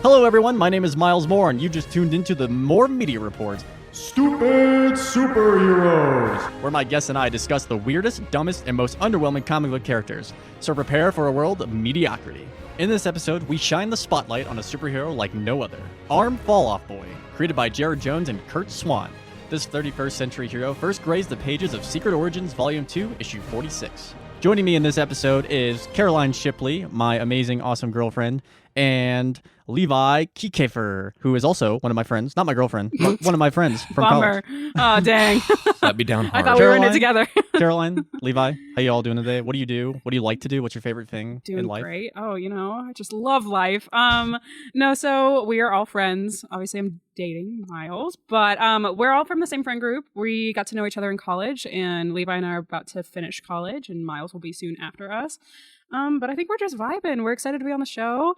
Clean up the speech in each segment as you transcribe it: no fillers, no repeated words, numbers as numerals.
Hello everyone, my name is Miles Moore, and you just tuned into the More Media Report, Stupid Superheroes, where my guests and I discuss the weirdest, dumbest, and most underwhelming comic book characters. So prepare for a world of mediocrity. In this episode, we shine the spotlight on a superhero like no other, Arm Fall-Off Boy, created by Jared Jones and Kurt Swan. This 31st century hero first grazed the pages of Secret Origins Volume 2, Issue 46. Joining me in this episode is Caroline Shipley, my amazing, awesome girlfriend, and Levi Kickhaefer, who is also one of my friends. Not my girlfriend, but one of my friends from Bummer. college. Oh, dang. That'd be down hard. I thought we were in it together. Caroline, Levi, how you all doing today? What do you do? What do you like to do? What's your favorite thing Doing in life? great. Oh, I just love life. No, so we are all friends. Obviously, I'm dating Miles, but we're all from the same friend group. We got to know each other in college, and Levi and I are about to finish college, and Miles will be soon after us. But I think we're just vibing. We're excited to be on the show.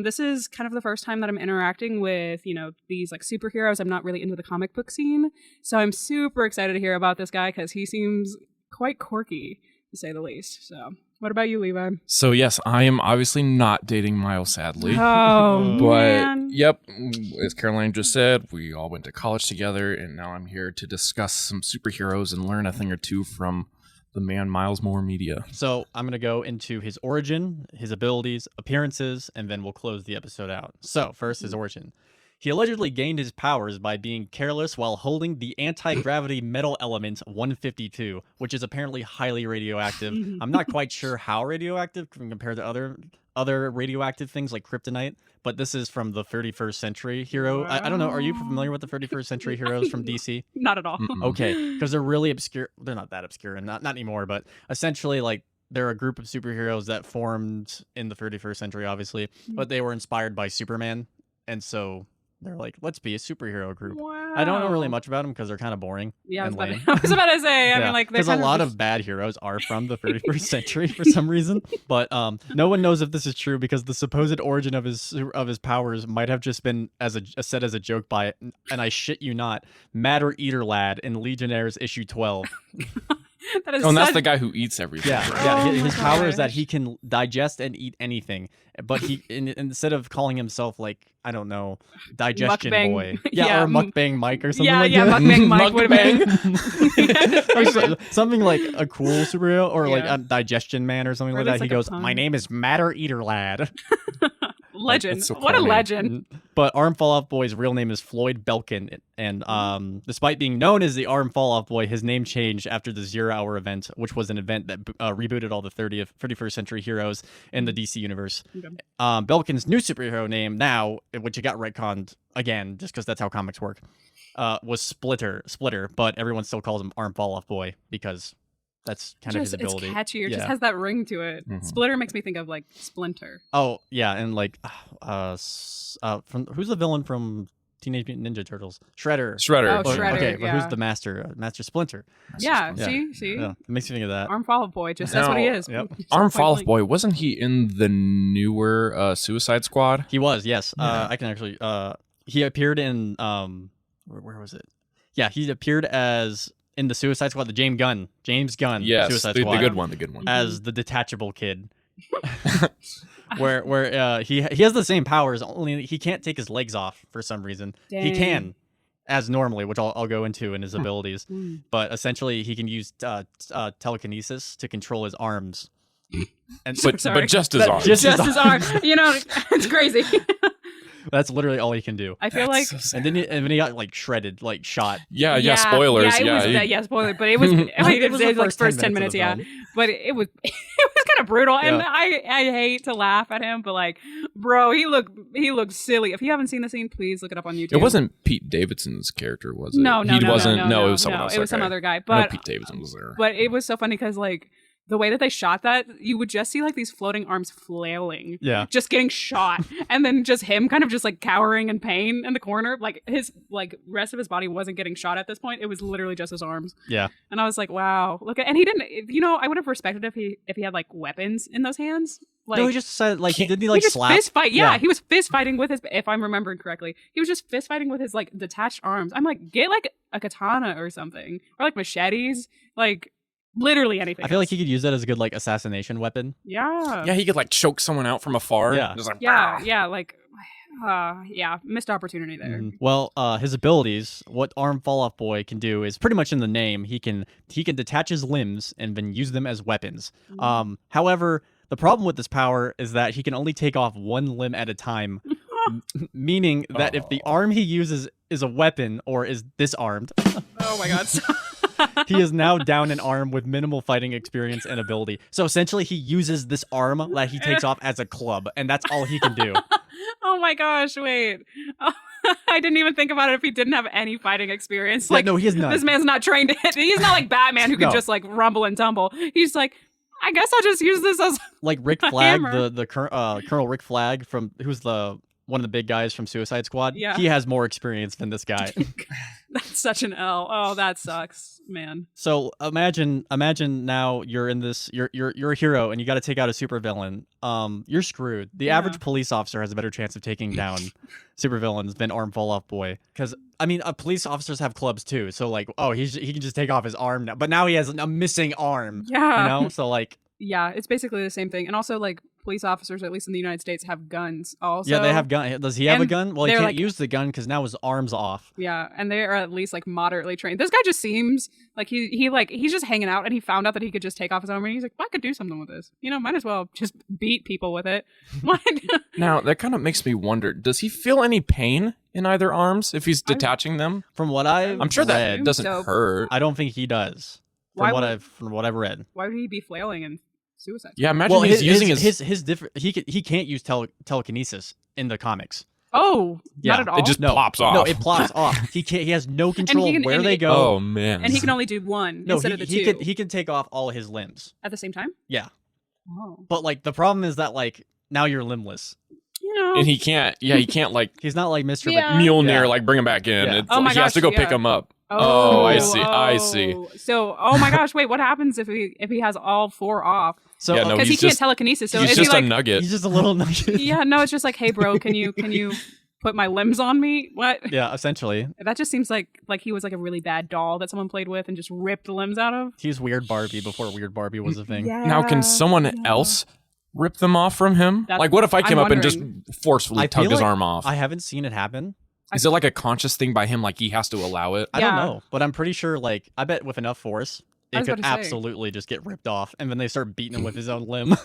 This is kind of the first time that I'm interacting with, these like superheroes. I'm not really into the comic book scene. So I'm super excited to hear about this guy because he seems quite quirky, to say the least. So what about you, Levi? So yes, I am obviously not dating Miles, sadly. Oh, But man. yep, as Caroline just said, we all went to college together, and now I'm here to discuss some superheroes and learn a thing or two from the man Miles Moore Media. So I'm going to go into his origin, his abilities, appearances, and then we'll close the episode out. So first, his origin. He allegedly gained his powers by being careless while holding the anti-gravity metal element 152, which is apparently highly radioactive. I'm not quite sure how radioactive compared to other radioactive things like kryptonite, but this is from the 31st century hero. I don't know. Are you familiar with the 31st century heroes from DC? Not at all. Okay, because they're really obscure. They're not that obscure, and not anymore, but essentially, like, they're a group of superheroes that formed in the 31st century, obviously, but they were inspired by Superman, and so they're like, let's be a superhero group. Wow. I don't know really much about them because they're kind of boring. Yeah, and lame. I was about to say. I mean, like, because a lot of bad heroes are from the 31st century for some reason, but no one knows if this is true because the supposed origin of his powers might have just been said as a joke by, and I shit you not, Matter Eater Lad in Legionnaires issue 12. That is Oh, and that's the guy who eats everything. Yeah, right? yeah. Oh His my power is that gosh. he can digest and eat anything, but he instead of calling himself like, I don't know, Digestion Mukbang. Boy, Yeah, or Mukbang Mike or something yeah, like yeah, that. Mukbang Mike would have been. Or something like a cool superhero, or like Yeah. a Digestion Man or something Or like there's that. He like a goes, pun. "My name is Matter Eater Lad." Legend. That's so What a corny. legend. But Arm Fall Off Boy's real name is Floyd Belkin, and despite being known as the Arm Fall Off Boy, his name changed after the 0 Hour event, which was an event that rebooted all the 31st century heroes in the DC universe. Okay. Belkin's new superhero name now, which it got retconned again, just because that's how comics work, was Splitter, but everyone still calls him Arm Fall Off Boy because that's kind of his ability. It's catchy. It Yeah. just has that ring to it. Mhm. Splitter makes me think of like Splinter. Oh yeah, and like, from who's the villain from Teenage Mutant Ninja Turtles? Shredder. Oh, Or- Shredder, Okay, but yeah. who's the master? Master Splinter. Yeah, Yeah. see? Yeah, it makes me think of that. Arm Fall Off Boy, just that's what he Now, is. yep. Arm Point Fall Off blank. Boy, wasn't he in the newer Suicide Squad? He was, yes. Yeah. I can actually. He appeared in where was it? Yeah, he appered as in the Suicide Squad, the James Gunn Yes, Suicide the Squad, good one, the good one. as the detachable kid. where he has the same powers, only he can't take his legs off for some reason. He Dang. can, as normally, which I'll go into in his abilities. Mm. But essentially, he can use telekinesis to control his arms. And but Sorry. just his That- arm. just- Just his arm. It's crazy. that's literally all he can do. I feel like. So sad. And then he got like shredded, like shot. yeah, spoilers. Yeah, it was, spoiler. But it was, It was the like first first 10 10 minutes, minutes yeah. of the But it was kind of brutal. And Yeah. I hate to laugh at him, but like, bro, he looked silly. If you haven't seen the scene, please look it up on YouTube. It wasn't Pete Davidson's character, was it? No, he wasn't. no, it was someone else. It was some okay. other guy. I know But Pete Davidson was there. But it was so funny because like the way that they shot that, you would just see like these floating arms flailing, Yeah. just getting shot, and then just him kind of just like cowering in pain in the corner. Like his like rest of his body wasn't getting shot at this point. It was literally just his arms. Yeah. And I was like, wow, look at, and he didn't. I would have respected if he had like weapons in those hands. Like, No, he just said like Can't- didn't he like just slap? fist fight. Yeah, he was fist fighting with his. If I'm remembering correctly, he was just fist fighting with his like detached arms. I'm like, get like a katana or something, or like machetes, like literally anything. I feel like else. he could use that as a good like assassination weapon. Yeah. Yeah, he could like choke someone out from afar. Yeah. Just like, Yeah, yeah, like Yeah, missed opportunity there. Well, his abilities, what Arm Fall Off Boy can do is pretty much in the name. He can detach his limbs and then use them as weapons. However, the problem with this power is that he can only take off one limb at a time, meaning that if the arm he uses is a weapon or is disarmed, Oh my god. he is now down an arm with minimal fighting experience and ability. So essentially, he uses this arm that he takes off as a club, and that's all he can do. Oh my gosh, wait. Oh, I didn't even think about it if he didn't have any fighting experience. Yeah, no, he has none. This man's not trained. He's not like Batman who can No. just like rumble and tumble. He's like, I guess I'll just use this as Like Rick a Flag, hammer. Colonel Rick Flag who's one of the big guys from Suicide Squad. Yeah. He has more experience than this guy. That's such an L. Oh, that sucks, man. So imagine now you're in this, you're a hero and you got to take out a supervillain. You're screwed. The average police officer has a better chance of taking down supervillains than Arm Fall Off Boy. Because I mean, police officers have clubs too. So like, oh, he can just take off his arm now, but now he has a missing arm. Yeah. You know, so like. Yeah, it's basically the same thing. And also, like, police officers, at least in the United States, have guns also. Yeah, they have gun. Does he have a And gun? Well, he they're, can't like- use the gun because now his arm's off. Yeah, and they are at least, like, moderately trained. This guy just seems like he's just hanging out, and he found out that he could just take off his armor, and he's like, well, I could do something with this. You know, might as well just beat people with it. What? Now, that kind of makes me wonder, does he feel any pain in either arms if he's detaching them? From what I'm sure that read, doesn't so. hurt. I don't think he does. Why From what I've read. Why would he be flailing and suicide? Yeah, imagine he's using his different. He can't use telekinesis in the comics. Oh, Yeah, not at all. it just plops off. No, it plops off. He can't. He has no control can- where and they it- go. Oh man. and he can only do one no, instead of the he two he can take off all his limbs. at the same time. Yeah, Oh, but like the problem is that like now you're limbless. you know. And he can't. Yeah, he can't like He's not like Mr. Yeah. Mjolnir, Yeah. like bring him back in. Yeah. It's Oh my he has to go gosh, pick yeah. him up. Oh, I see. I see. So, oh my gosh, wait, what happens if he has all four off? So Yeah, no, Because he he's can't just- telekinesis. So He's is just he like, a nugget. he's just a little nugget. yeah, no, it's just like, hey, bro, can you put my limbs on me? What? Yeah, essentially, That just seems like he was like a really bad doll that someone played with and just ripped the limbs out of. he's Weird Barbie before Weird Barbie was a thing. Now, can someone else rip them off from him? That's- Like, what if I came I'm up and just wondering. forcefully I feel tugged his like arm off? I haven't seen it happen. Is it like a conscious thing by him? Like he has to allow it? I don't Yeah. know, but I'm pretty sure. Like, I bet with enough force, I it was could about to say. absolutely just get ripped off, and then they start beating him with his own limb.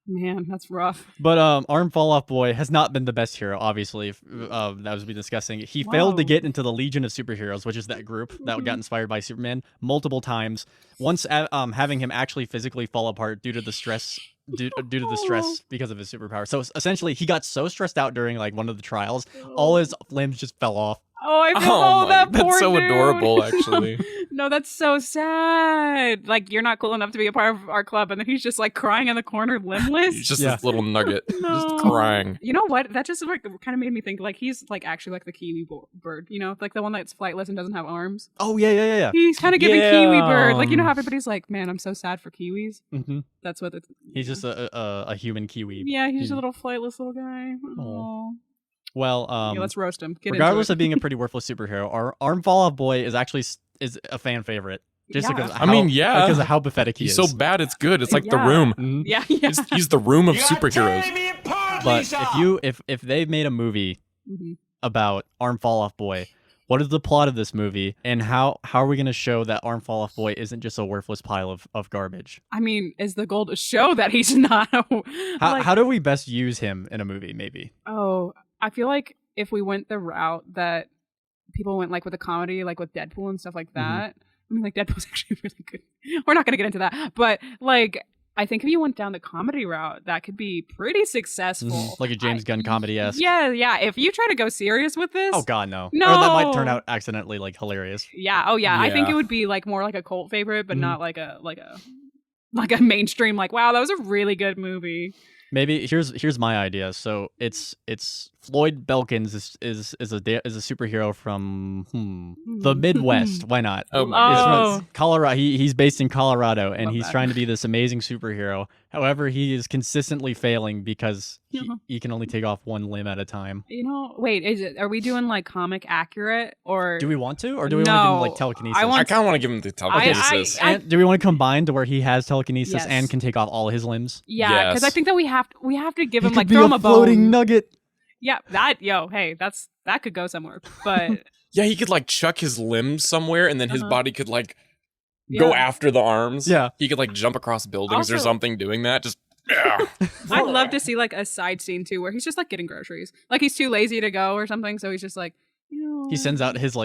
Man, that's rough. But Arm Fall Off Boy has not been the best hero, obviously, that was we discussing. He failed to Whoa. get into the Legion of Superheroes, which is that group that got inspired by Superman, multiple times. Once having him actually physically fall apart due to the stress due to the stress because of his superpower. So essentially, he got so stressed out during like one of the trials, all his limbs just fell off. Oh, I feel Oh, that that's poor so dude. adorable, actually. No, that's so sad. Like, you're not cool enough to be a part of our club, and then he's just like crying in the corner, limbless. He's just Yeah. this little nugget, No. just crying. You know what? That just like kind of made me think like he's like actually like the kiwi bird. You know, like the one that's flightless and doesn't have arms. Oh yeah. He's kind of giving Yeah. kiwi bird. Like, you know how everybody's like, man, I'm so sad for kiwis. hmm That's what it's. He's just a human kiwi. Yeah, he's just He- a little flightless little guy. Aw. Aw. Well, Yeah, let's roast him. Get regardless into of being a pretty worthless superhero, our Arm Fall Off Boy is actually is a fan favorite. Just Yeah. because I mean, yeah. because of how pathetic he He's is. so bad, it's good. It's like the Yeah. room. Mhm. Yeah, yeah. He's the room of superheroes. But if they made a movie Mhm. about Arm Fall Off Boy, what is the plot of this movie, and how are we going to show that Arm Fall Off Boy isn't just a worthless pile of garbage? I mean, is the goal to show that he's not? How do we best use him in a movie? Maybe. Oh, I feel like if we went the route that people went like with a comedy, like with Deadpool and stuff like Mm-hmm. that. I mean, like Deadpool's actually really good. We're not going to get into that, but like I think if you went down the comedy route, that could be pretty successful. Like a James Gunn comedy-esque. Yeah. If you try to go serious with this, Oh God, no. No. Or that might turn out accidentally like hilarious. yeah. Oh yeah. I think Yeah. it would be like more like a cult favorite, but Mhm. not like a mainstream. Like, wow, that was a really good movie. Maybe here's my idea. So it's Floyd Belkins is a superhero from the Midwest. Why not? Oh He's my Oh. from Colorado. He's based in Colorado, and Love he's that. trying to be this amazing superhero. However, he is consistently failing because he can only take off one limb at a time. You know, wait, are we doing like comic accurate or Do we want to, or do we want to give him No, like telekinesis? I want- I kind of want to give him the telekinesis. And do we want to combine to where he has telekinesis Yes. and can take off all his limbs? Yeah, because I Yes. think that we have to give He him could like be throw a him a floating bone. nugget. Yeah, hey, that could go somewhere. But Yeah, he could like chuck his limbs somewhere, and then his body could like go Yeah. after the arms. Yeah. He could like jump across buildings or Also- something doing that. Just yeah. I'd love to see like a side scene too, where he's just like getting groceries. Like he's too lazy to go or something, so he's just like, He sends out his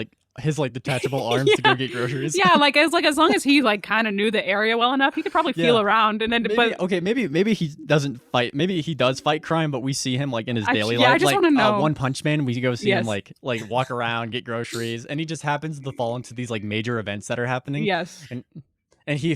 detachable arms to go get groceries. Yeah, as long as he like kind of knew the area well enough, he could probably feel Yeah. around. And then, Maybe he doesn't fight. Maybe he does fight crime, but we see him like in his daily life. I just like wanna know. One Punch Man. We go see him Yes. like walk around, get groceries, and he just happens to fall into these like major events that are happening. yes, And he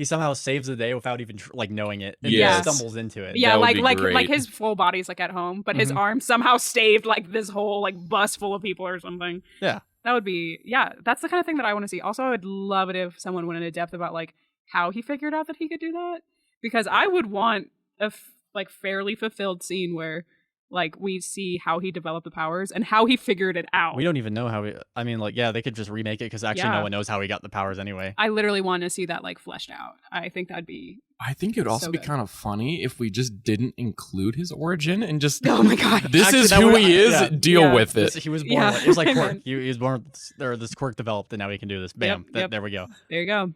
somehow saves the day without even like knowing it. And Yes. just stumbles into it. yeah, That would like be like great. his full body's like at home, but his Mhm. arm somehow saved like this whole like bus full of people or something. Yeah. That would be that's the kind of thing that I want to see. Also, I would love it if someone went into depth about like how he figured out that he could do that, because I would want a like fairly fulfilled scene where like we see how he developed the powers and how he figured it out. We don't even know how he. I mean, like, yeah, they could just remake it because actually Yeah. no one knows how he got the powers anyway. I literally want to see that like fleshed out. I think that'd be I think it would also So be good. kind of funny if we just didn't include his origin and just oh my god. this Actually, is that who would- he is. yeah. Deal Yeah. with it. He was born. Yeah. Like, it was like Amen. quirk. He was born. Or this quirk developed, and now he can do this. Bam. Yep. There we go. There you go.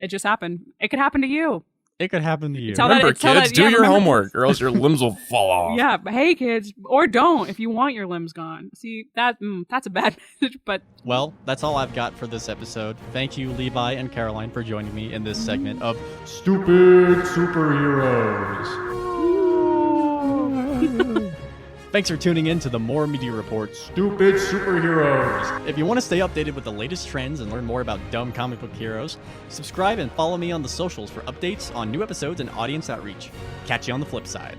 It just happened. It could happen to you. It could happen to you. Tell that- Remember, tell kids, that- do yeah, your remember- homework, or else your limbs will fall off. Yeah, but hey kids, or don't if you want your limbs gone. See that's a bad message, but Well, that's all I've got for this episode. Thank you, Levi and Caroline, for joining me in this segment of Stupid Superheroes. Thanks for tuning in to the More Media Report Stupid Superheroes. If you want to stay updated with the latest trends and learn more about dumb comic book heroes, subscribe and follow me on the socials for updates on new episodes and audience outreach. Catch you on the flip side.